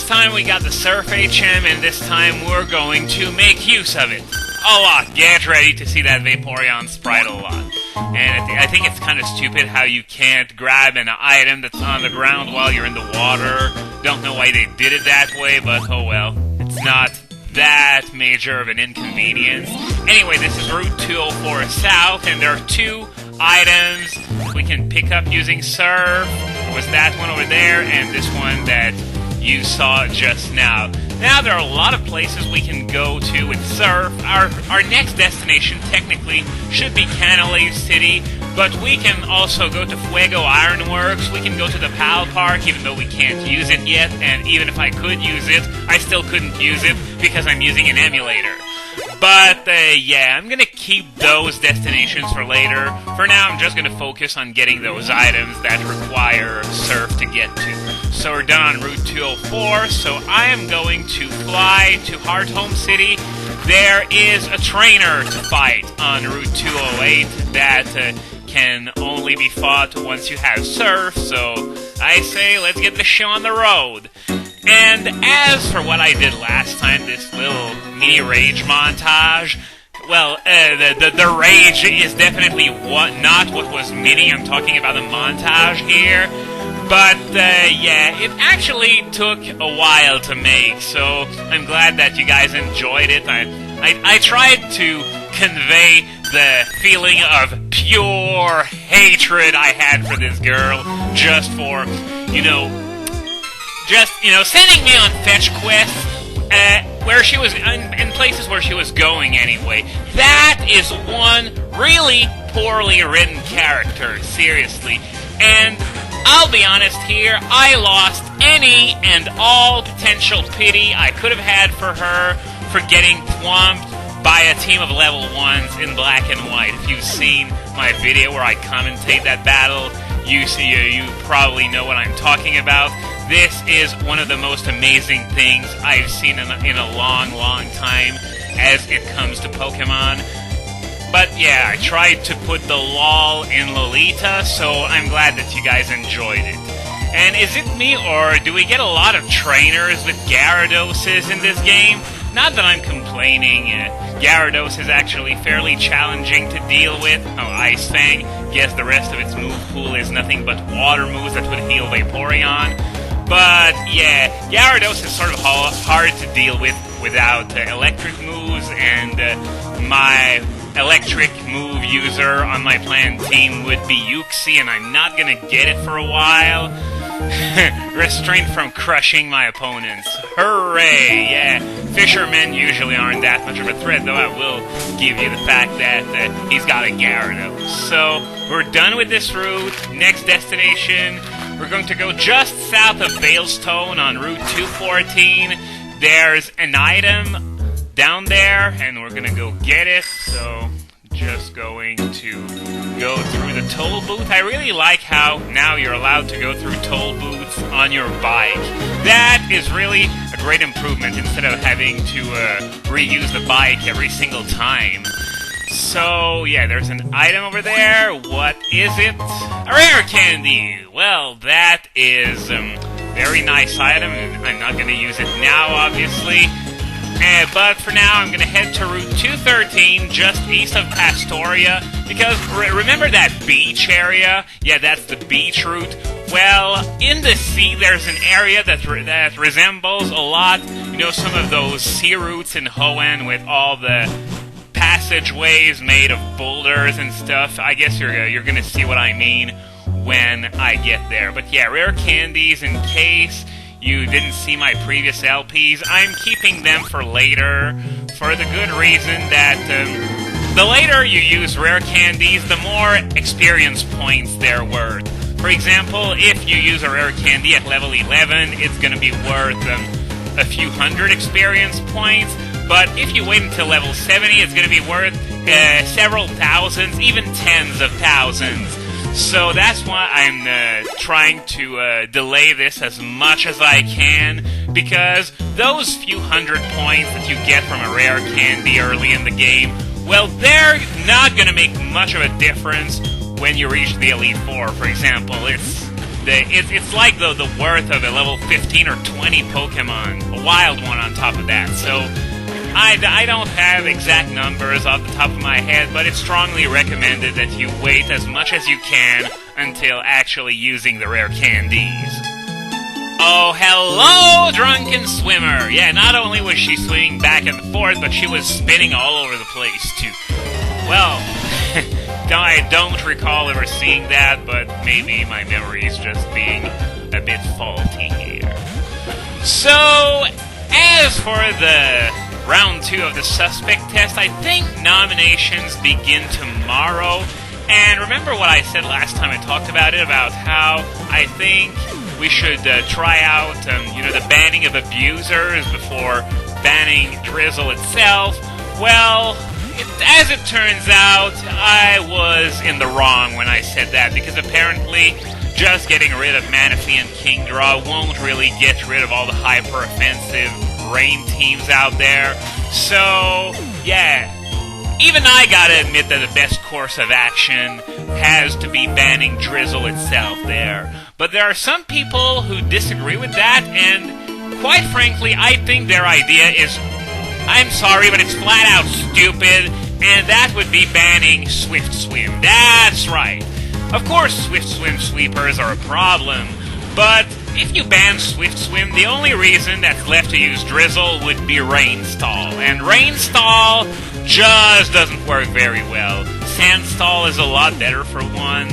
last time we got the Surf HM, and this time we're going to make use of it. A lot. Get ready to see that Vaporeon sprite a lot. And I think it's kind of stupid how you can't grab an item that's on the ground while you're in the water. Don't know why they did it that way, but oh well. It's not that major of an inconvenience. Anyway, this is Route 204 South, and there are two items we can pick up using Surf. Was that one over there, and this one that you saw just now. Now there are a lot of places we can go to with Surf. Our next destination technically should be Canalave City, but we can also go to Fuego Ironworks. We can go to the PAL Park, even though we can't use it yet, and even if I could use it, I still couldn't use it because I'm using an emulator. But, yeah, I'm gonna keep those destinations for later. For now, I'm just gonna focus on getting those items that require Surf to get to. So we're done on Route 204, so I am going to fly to Heart Home City. There is a trainer to fight on Route 208 that can only be fought once you have Surf, so I say let's get the show on the road. And as for what I did last time, this little mini rage montage, well, the rage is definitely not what was mini. I'm talking about the montage here. But, yeah, it actually took a while to make, so I'm glad that you guys enjoyed it. I tried to convey the feeling of pure hatred I had for this girl just for, sending me on fetch quests, where she was, in places where she was going anyway. That is one really poorly written character, seriously. And I'll be honest here, I lost any and all potential pity I could have had for her for getting thwomped by a team of level 1s in black and white. If you've seen my video where I commentate that battle, you probably know what I'm talking about. This is one of the most amazing things I've seen in a long, long time as it comes to Pokemon. But yeah, I tried to put the lol in Lolita, so I'm glad that you guys enjoyed it. And is it me, or do we get a lot of trainers with Gyarados in this game? Not that I'm complaining. Gyarados is actually fairly challenging to deal with. Oh, Ice Fang. Guess the rest of its move pool is nothing but water moves that would heal Vaporeon. But yeah, Gyarados is sort of hard to deal with without electric moves, and my electric move user on my planned team would be Uxie, and I'm not gonna get it for a while. Restrained from crushing my opponents. Hooray! Yeah, fishermen usually aren't that much of a threat, though I will give you the fact that he's got a Gyarados. So, we're done with this route. Next destination, we're going to go just south of Veilstone on Route 214. There's an item down there, and we're gonna go get it, so just going to go through the toll booth. I really like how now you're allowed to go through toll booths on your bike. That is really a great improvement instead of having to reuse the bike every single time. So, yeah, there's an item over there. What is it? A rare candy! Well, that is a very nice item. I'm not gonna use it now, obviously. But for now, I'm going to head to Route 213, just east of Pastoria, because remember that beach area? Yeah, that's the beach route. Well, in the sea, there's an area that resembles a lot, some of those sea routes in Hoenn with all the passageways made of boulders and stuff. I guess you're going to see what I mean when I get there. But yeah, rare candies in case you didn't see my previous LPs. I'm keeping them for later, for the good reason that the later you use rare candies, the more experience points they're worth. For example, if you use a rare candy at level 11, it's going to be worth a few hundred experience points, but if you wait until level 70, it's going to be worth several thousands, even tens of thousands. So that's why I'm trying to delay this as much as I can, because those few hundred points that you get from a rare candy early in the game, well, they're not going to make much of a difference when you reach the Elite Four, for example. It's it's like the worth of a level 15 or 20 Pokemon, a wild one on top of that. So I don't have exact numbers off the top of my head, but it's strongly recommended that you wait as much as you can until actually using the rare candies. Oh, hello, Drunken Swimmer! Yeah, not only was she swinging back and forth, but she was spinning all over the place, too. Well, I don't recall ever seeing that, but maybe my memory is just being a bit faulty here. So, as for the round 2 of the suspect test, I think nominations begin tomorrow. And remember what I said last time I talked about it, about how I think we should try out, the banning of abusers before banning Drizzle itself. Well, as it turns out, I was in the wrong when I said that, because apparently just getting rid of Manaphy and Kingdraw won't really get rid of all the hyper-offensive rain teams out there. So, yeah. Even I gotta admit that the best course of action has to be banning Drizzle itself there. But there are some people who disagree with that, and quite frankly, I think their idea is, I'm sorry, but it's flat out stupid, and that would be banning Swift Swim. That's right. Of course, Swift Swim sweepers are a problem, but if you ban Swift Swim, the only reason that's left to use Drizzle would be Rain Stall, and Rain Stall just doesn't work very well. Sand Stall is a lot better for one,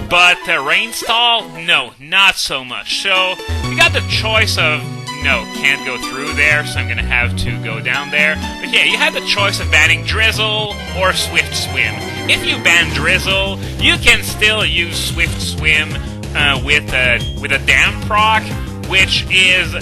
but Rain Stall, no, not so much. So, you got the choice of, no, can't go through there, so I'm gonna have to go down there. But yeah, you have the choice of banning Drizzle or Swift Swim. If you ban Drizzle, you can still use Swift Swim with a Damp proc, which is,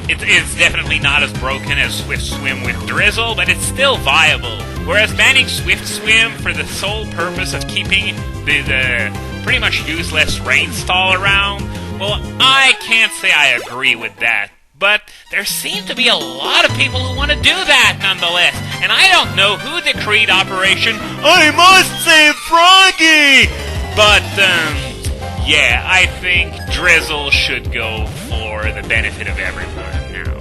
it's definitely not as broken as Swift Swim with Drizzle, but it's still viable. Whereas banning Swift Swim for the sole purpose of keeping the pretty much useless Rain Stall around, well, I can't say I agree with that. But there seem to be a lot of people who want to do that nonetheless, and I don't know who decreed Operation I Must Save Froggy! But, yeah, I think Drizzle should go for the benefit of everyone now.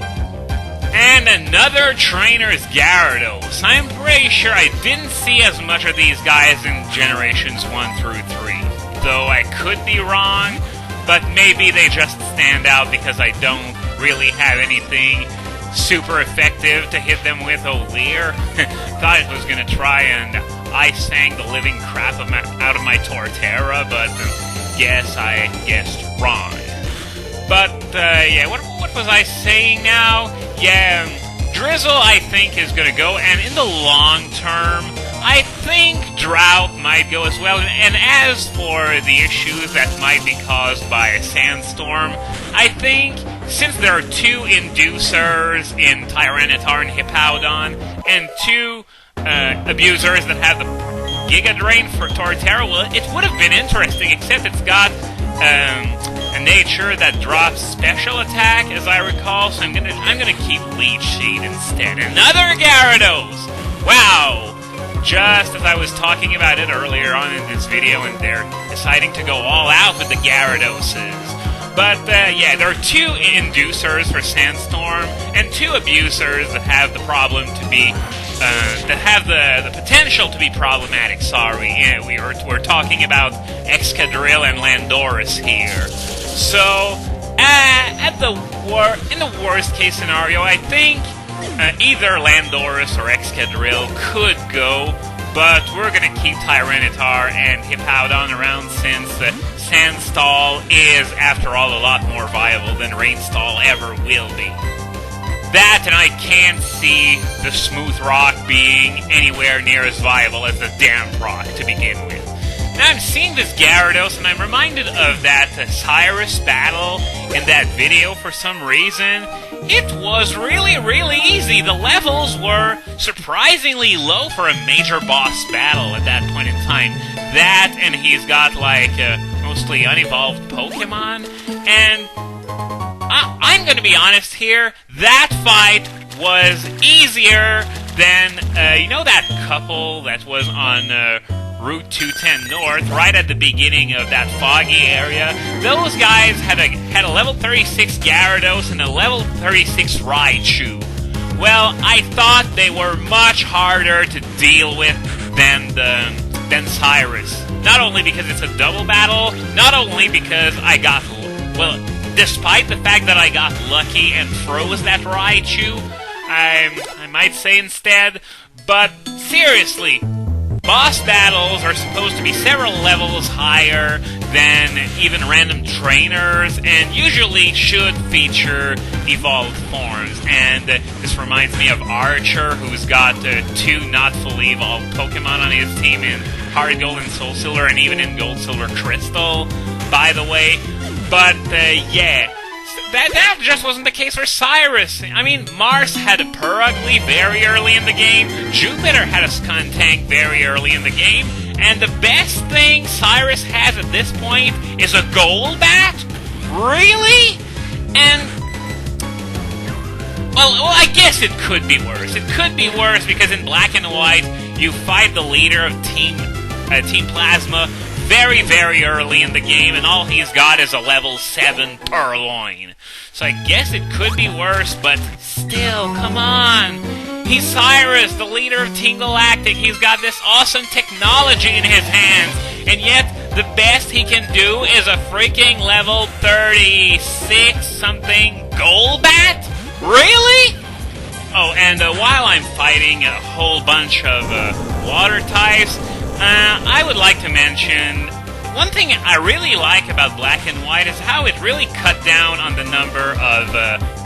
And another trainer is Gyarados. I'm pretty sure I didn't see as much of these guys in Generations 1 through 3. Though I could be wrong, but maybe they just stand out because I don't really have anything super effective to hit them with. Oh, Leer. Thought I was going to try and Ice Fang the living crap out of my Torterra, but guess I guessed wrong. But, yeah, what was I saying now? Yeah, Drizzle, I think, is going to go, and in the long term, I think Drought might go as well. And as for the issues that might be caused by a sandstorm, I think since there are 2 inducers in Tyranitar and Hippowdon, and 2 abusers that have the Giga Drain for Torterra, well, it would have been interesting, except it's got a nature that drops special attack, as I recall, so I'm gonna keep Leech Seed instead. Another Gyarados! Wow! Just as I was talking about it earlier on in this video, and they're deciding to go all out with the Gyaradoses. But, yeah, there are 2 inducers for Sandstorm, and 2 abusers that have the problem to be, that have the potential to be problematic, sorry. Yeah, we're talking about Excadrill and Landorus here. So, in the worst case scenario, I think either Landorus or Excadrill could go, but we're going to keep Tyranitar and Hippowdon around since Sandstall is, after all, a lot more viable than Rainstall ever will be. That, and I can't see the Smooth Rock being anywhere near as viable as the Damp Rock to begin with. Now I'm seeing this Gyarados, and I'm reminded of that Cyrus battle in that video for some reason. It was really, really easy. The levels were surprisingly low for a major boss battle at that point in time. That, and he's got, like, mostly unevolved Pokemon, and I'm gonna be honest here, that fight was easier than, you know that couple that was on Route 210 North, right at the beginning of that foggy area. Those guys had a level 36 Gyarados and a level 36 Raichu. Well, I thought they were much harder to deal with than Cyrus. Not only because it's a double battle, not only because despite the fact that I got lucky and froze that Raichu, I might say instead, but seriously, boss battles are supposed to be several levels higher than even random trainers, and usually should feature evolved forms. And this reminds me of Archer, who's got 2 not fully evolved Pokemon on his team in Heart Gold and Soul Silver, and even in Gold Silver Crystal, by the way. But, yeah. That just wasn't the case for Cyrus. I mean, Mars had a Purugly very early in the game, Jupiter had a Skuntank very early in the game, and the best thing Cyrus has at this point is a Golbat? Really? And, well, I guess it could be worse. It could be worse because in Black and White, you fight the leader of Team Plasma very, very early in the game, and all he's got is a level 7 Purloin. So I guess it could be worse, but still, come on. He's Cyrus, the leader of Team Galactic. He's got this awesome technology in his hands, and yet the best he can do is a freaking level 36-something Golbat? Really? Oh, and while I'm fighting a whole bunch of water types, I would like to mention one thing I really like about Black and White is how it really cut down on the number of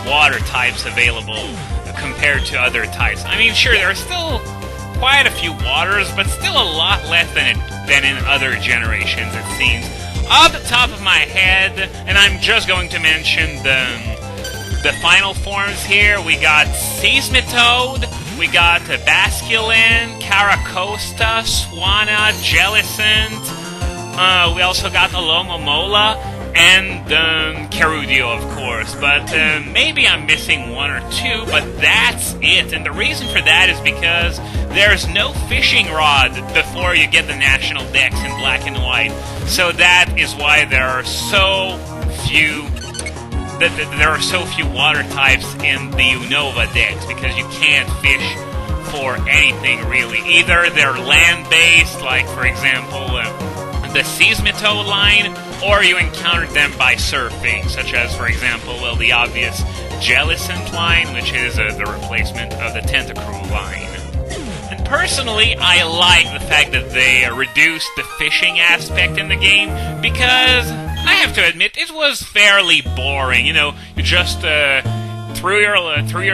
water types available compared to other types. I mean, sure, there are still quite a few waters, but still a lot less than in other generations, it seems. Off the top of my head, and I'm just going to mention the final forms here, we got Seismitoad, we got Basculin, Caracosta, Swanna, Jellicent, we also got Alomomola, and Carudio, of course. But maybe I'm missing one or two, but that's it. And the reason for that is because there's no fishing rod before you get the national dex in Black and White. So that is why there are so few water types in the Unova dex, because you can't fish for anything really. Either they're land-based, like for example the Seismitoad line, or you encounter them by surfing, such as for example, well, the obvious Jellicent line, which is the replacement of the Tentacruel line. And personally, I like the fact that they reduced the fishing aspect in the game, because I have to admit, it was fairly boring. You know, you just threw your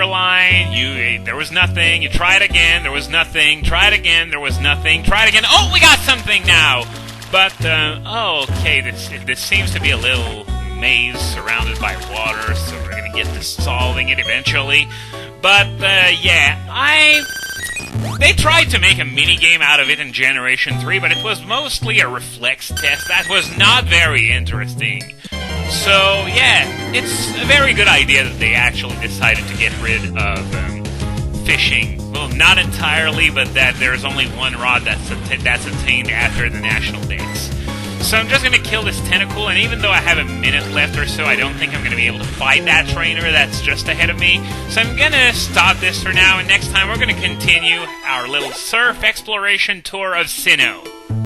line, there was nothing, you try it again, there was nothing, try it again, there was nothing, try it again, oh, we got something now! But, okay, this seems to be a little maze surrounded by water, so we're gonna get to solving it eventually. But, yeah, they tried to make a mini-game out of it in Generation 3, but it was mostly a reflex test that was not very interesting. So, yeah, it's a very good idea that they actually decided to get rid of fishing. Well, not entirely, but that there's only one rod that's attained after the national dex. So I'm just going to kill this Tentacool, and even though I have a minute left or so, I don't think I'm going to be able to fight that trainer that's just ahead of me. So I'm going to stop this for now, and next time we're going to continue our little surf exploration tour of Sinnoh.